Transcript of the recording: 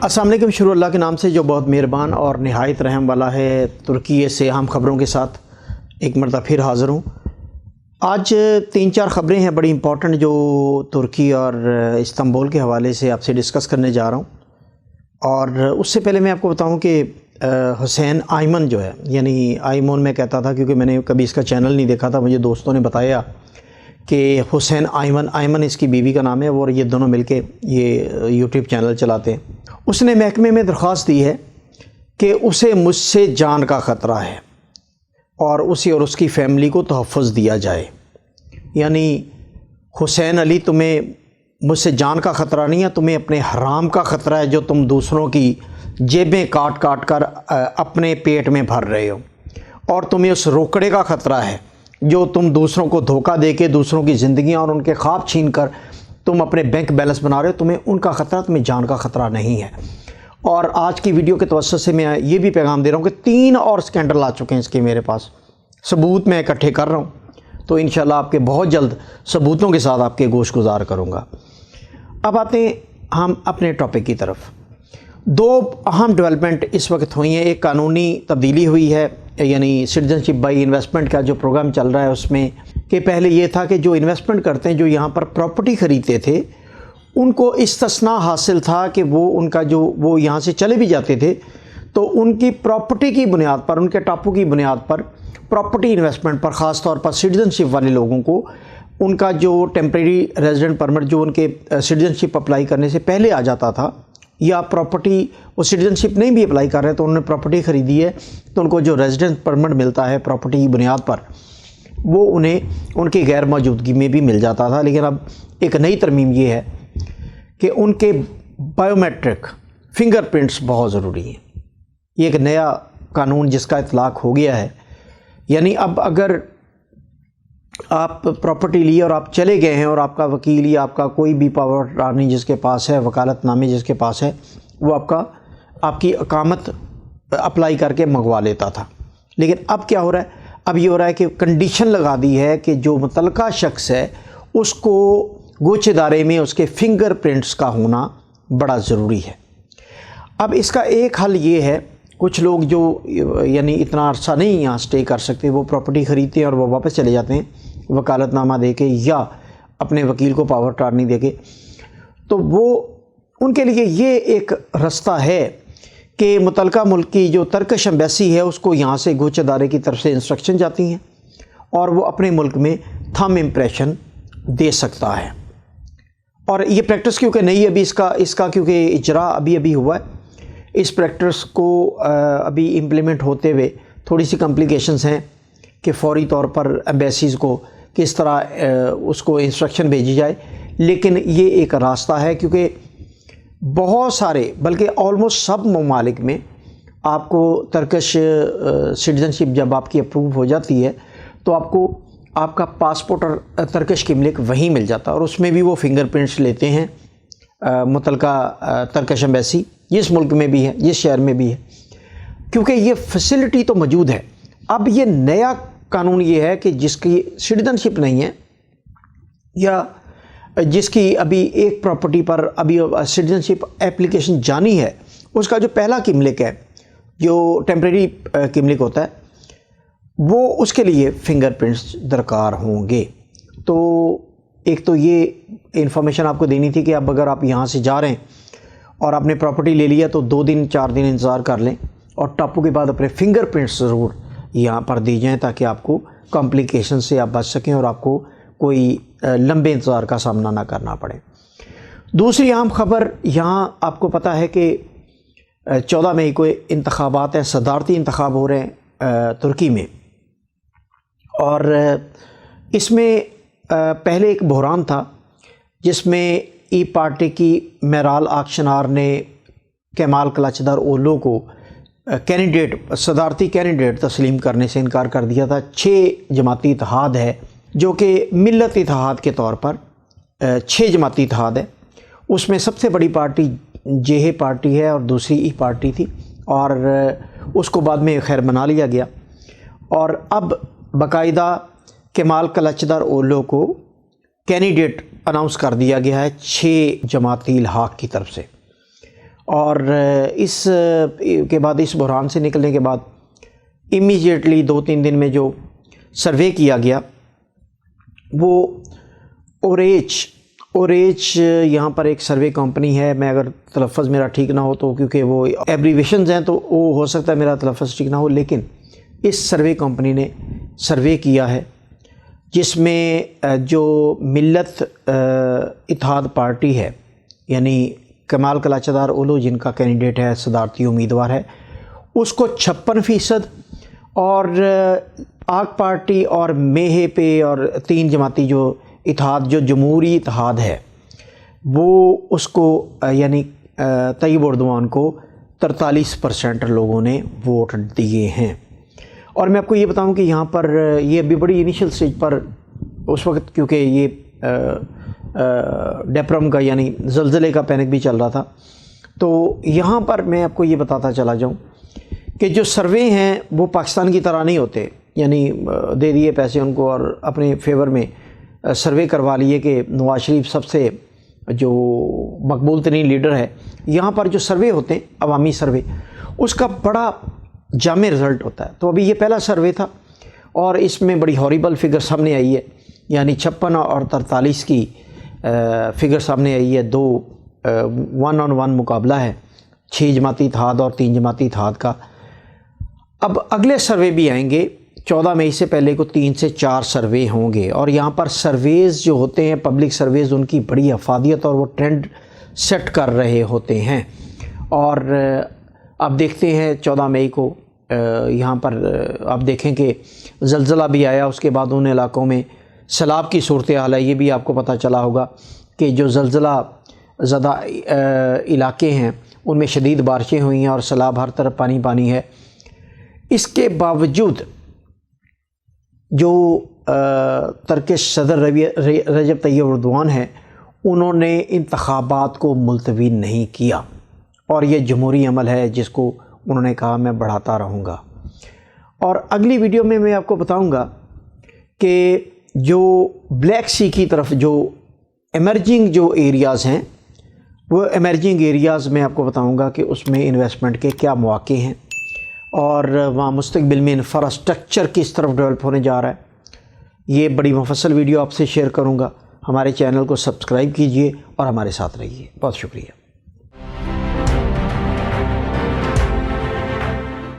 السلام علیکم، شروع اللہ کے نام سے جو بہت مہربان اور نہایت رحم والا ہے۔ ترکی سے اہم خبروں کے ساتھ ایک مرتبہ پھر حاضر ہوں۔ آج 3-4 خبریں ہیں بڑی امپورٹنٹ جو ترکی اور استنبول کے حوالے سے آپ سے ڈسکس کرنے جا رہا ہوں۔ اور اس سے پہلے میں آپ کو بتاؤں کہ حسین آئمن جو ہے، یعنی آئمن میں کہتا تھا کیونکہ میں نے کبھی اس کا چینل نہیں دیکھا تھا، مجھے دوستوں نے بتایا کہ حسین آئمن اس کی بیوی کا نام ہے اور یہ دونوں مل کے یہ یوٹیوب چینل چلاتے ہیں۔ اس نے محکمے میں درخواست دی ہے کہ اسے مجھ سے جان کا خطرہ ہے اور اسی اور اس کی فیملی کو تحفظ دیا جائے۔ یعنی حسین علی، تمہیں مجھ سے جان کا خطرہ نہیں ہے، تمہیں اپنے حرام کا خطرہ ہے جو تم دوسروں کی جیبیں کاٹ کاٹ کر اپنے پیٹ میں بھر رہے ہو، اور تمہیں اس روکڑے کا خطرہ ہے جو تم دوسروں کو دھوکہ دے کے دوسروں کی زندگیاں اور ان کے خواب چھین کر تم اپنے بینک بیلنس بنا رہے ہو، تمہیں ان کا خطرہ، تمہیں جان کا خطرہ نہیں ہے۔ اور آج کی ویڈیو کے توسط سے میں یہ بھی پیغام دے رہا ہوں کہ 3 اور سکینڈل آ چکے ہیں اس کے، میرے پاس ثبوت میں اکٹھے کر رہا ہوں، تو انشاءاللہ آپ کے بہت جلد ثبوتوں کے ساتھ آپ کے گوش گزار کروں گا۔ اب آتے ہیں ہم اپنے ٹاپک کی طرف۔ 2 اہم ڈیولپمنٹ اس وقت ہوئی ہیں۔ ایک قانونی تبدیلی ہوئی ہے، یعنی سٹیزن شپ بائی انویسٹمنٹ کا جو پروگرام چل رہا ہے اس میں کہ پہلے یہ تھا کہ جو انویسٹمنٹ کرتے ہیں، جو یہاں پر پراپرٹی خریدتے تھے، ان کو استثناء حاصل تھا کہ وہ یہاں سے چلے بھی جاتے تھے تو ان کی پراپرٹی کی بنیاد پر، ان کے ٹاپو کی بنیاد پر پراپرٹی انویسٹمنٹ پر، خاص طور پر سٹیزن شپ والے لوگوں کو ان کا جو ٹیمپریری ریزیڈنٹ پرمٹ جو ان کے سٹیزن شپ اپلائی کرنے سے پہلے آ جاتا تھا، یا پراپرٹی وہ سٹیزن شپ نہیں بھی اپلائی کر رہے تو انہوں نے پراپرٹی خریدی ہے تو ان کو جو ریزیڈنٹ پرمٹ ملتا ہے پراپرٹی کی بنیاد پر، وہ انہیں ان کی غیر موجودگی میں بھی مل جاتا تھا۔ لیکن اب ایک نئی ترمیم یہ ہے کہ ان کے بائیو میٹرک فنگر پرنٹس بہت ضروری ہیں۔ یہ ایک نیا قانون جس کا اطلاق ہو گیا ہے۔ یعنی اب اگر آپ پراپرٹی لی اور آپ چلے گئے ہیں اور آپ کا وکیل یا آپ کا کوئی بھی پاور اٹارنی جس کے پاس ہے، وکالت نامے جس کے پاس ہے، وہ آپ کی اقامت اپلائی کر کے منگوا لیتا تھا۔ لیکن اب کیا ہو رہا ہے؟ اب یہ ہو رہا ہے کہ کنڈیشن لگا دی ہے کہ جو متعلقہ شخص ہے اس کو گوچھ ادارے میں اس کے فنگر پرنٹس کا ہونا بڑا ضروری ہے۔ اب اس کا ایک حل یہ ہے، کچھ لوگ جو یعنی اتنا عرصہ نہیں یہاں سٹے کر سکتے، وہ پراپرٹی خریدتے ہیں اور وہ واپس چلے جاتے ہیں وکالت نامہ دے کے یا اپنے وکیل کو پاور اٹارنی دے کے، تو وہ ان کے لیے یہ ایک رستہ ہے کہ متعلقہ ملک کی جو ترکش ایمبیسی ہے اس کو یہاں سے گوچھ ادارے کی طرف سے انسٹرکشن جاتی ہیں اور وہ اپنے ملک میں تھم امپریشن دے سکتا ہے۔ اور یہ پریکٹس کیونکہ نہیں ابھی اس کا کیونکہ اجرا ابھی ہوا ہے، اس پریکٹس کو ابھی امپلیمنٹ ہوتے ہوئے تھوڑی سی کمپلیکیشنز ہیں کہ فوری طور پر ایمبیسیز کو کس طرح اس کو انسٹرکشن بھیجی جائے۔ لیکن یہ ایک راستہ ہے کیونکہ بہت سارے بلکہ آلموسٹ سب ممالک میں آپ کو ترکش سٹیزن شپ جب آپ کی اپروو ہو جاتی ہے تو آپ کا پاسپورٹ اور ترکش کی ملک وہیں مل جاتا ہے، اور اس میں بھی وہ فنگر پرنٹس لیتے ہیں متعلقہ ترکش ایمبیسی، جس ملک میں بھی ہے، جس شہر میں بھی ہے، کیونکہ یہ فیسلٹی تو موجود ہے۔ اب یہ نیا قانون یہ ہے کہ جس کی سٹیزن شپ نہیں ہے یا جس کی ابھی ایک پراپرٹی پر ابھی سٹیزن شپ اپلیکیشن جانی ہے، اس کا جو پہلا کی ملک ہے، جو ٹیمپریری کی ملک ہوتا ہے، وہ اس کے لیے فنگر پرنٹس درکار ہوں گے۔ تو ایک تو یہ انفارمیشن آپ کو دینی تھی کہ اب اگر آپ یہاں سے جا رہے ہیں اور آپ نے پراپرٹی لے لیا تو 2 دن 4 دن انتظار کر لیں اور ٹاپو کے بعد اپنے فنگر پرنٹس ضرور یہاں پر دی جائیں تاکہ آپ کو کمپلیکیشن سے آپ بچ سکیں اور آپ کو کوئی لمبے انتظار کا سامنا نہ کرنا پڑے۔ دوسری اہم خبر، یہاں آپ کو پتہ ہے کہ 14 مئی کو انتخابات ہیں، صدارتی انتخاب ہو رہے ہیں ترکی میں، اور اس میں پہلے ایک بحران تھا جس میں ای پارٹی کی میرال آکشنار نے کیمال کلچدار اولو کو صدارتی کینڈیڈیٹ تسلیم کرنے سے انکار کر دیا تھا۔ 6 جماعتی اتحاد ہے جو کہ ملت اتحاد کے طور پر 6 جماعتی اتحاد ہے، اس میں سب سے بڑی پارٹی جے پارٹی ہے اور دوسری ای پارٹی تھی، اور اس کو بعد میں خیر بنا لیا گیا، اور اب باقاعدہ کیمال کلچدار اولو کو کینڈیڈیٹ اناؤنس کر دیا گیا ہے 6 جماعتی الحاق کی طرف سے، اور اس کے بعد اس بحران سے نکلنے کے بعد امیجیٹلی 2-3 دن میں جو سروے کیا گیا وہ اوریچ یہاں پر ایک سروے کمپنی ہے، میں اگر تلفظ میرا ٹھیک نہ ہو تو کیونکہ وہ ایبریویشنز ہیں تو وہ ہو سکتا ہے میرا تلفظ ٹھیک نہ ہو، لیکن اس سروے کمپنی نے سروے کیا ہے جس میں جو ملت اتحاد پارٹی ہے، یعنی کمال کلاچدار اولو جن کا کینڈیڈیٹ ہے، صدارتی امیدوار ہے، اس کو 56%، اور آک پارٹی اور میہے پے اور 3 جماعتی جو اتحاد جو جمہوری اتحاد ہے وہ اس کو یعنی طیب اردوان کو 43% لوگوں نے ووٹ دیے ہیں۔ اور میں آپ کو یہ بتاؤں کہ یہاں پر یہ ابھی بڑی انیشل سٹیج پر اس وقت، کیونکہ یہ ڈیپرم کا یعنی زلزلے کا پینک بھی چل رہا تھا، تو یہاں پر میں آپ کو یہ بتاتا چلا جاؤں کہ جو سروے ہیں وہ پاکستان کی طرح نہیں ہوتے، یعنی دے دیے پیسے ان کو اور اپنے فیور میں سروے کروا لیے کہ نواز شریف سب سے جو مقبول ترین لیڈر ہے۔ یہاں پر جو سروے ہوتے ہیں عوامی سروے، اس کا بڑا جامع رزلٹ ہوتا ہے۔ تو ابھی یہ پہلا سروے تھا اور اس میں بڑی ہاریبل فگر سامنے آئی ہے، یعنی 56 اور 43 کی فگر سامنے آئی ہے۔ 2 1 on 1 مقابلہ ہے 6 جماعتی اتحاد اور 3 جماعتی اتحاد کا۔ اب اگلے سروے بھی آئیں گے 14 مئی سے پہلے کو 3 سے 4 سروے ہوں گے، اور یہاں پر سرویز جو ہوتے ہیں پبلک سرویز، ان کی بڑی افادیت اور وہ ٹرینڈ سیٹ کر رہے ہوتے ہیں۔ اور اب دیکھتے ہیں 14 مئی کو یہاں پر آپ دیکھیں کہ زلزلہ بھی آیا، اس کے بعد ان علاقوں میں سیلاب کی صورتحال ہے۔ یہ بھی آپ کو پتہ چلا ہوگا کہ جو زلزلہ زدہ علاقے ہیں ان میں شدید بارشیں ہوئی ہیں اور سیلاب ہر طرف پانی پانی ہے۔ اس کے باوجود جو ترکش صدر رجب طیب اردوان ہے، انہوں نے انتخابات کو ملتوی نہیں کیا، اور یہ جمہوری عمل ہے جس کو انہوں نے کہا میں بڑھاتا رہوں گا۔ اور اگلی ویڈیو میں آپ کو بتاؤں گا کہ جو بلیک سی کی طرف جو ایمرجنگ جو ایریاز ہیں، وہ ایمرجنگ ایریاز میں آپ کو بتاؤں گا کہ اس میں انویسٹمنٹ کے کیا مواقع ہیں، اور وہاں مستقبل میں انفراسٹرکچر کس طرف ڈیولپ ہونے جا رہا ہے۔ یہ بڑی مفصل ویڈیو آپ سے شیئر کروں گا۔ ہمارے چینل کو سبسکرائب کیجئے اور ہمارے ساتھ رہیے۔ بہت شکریہ۔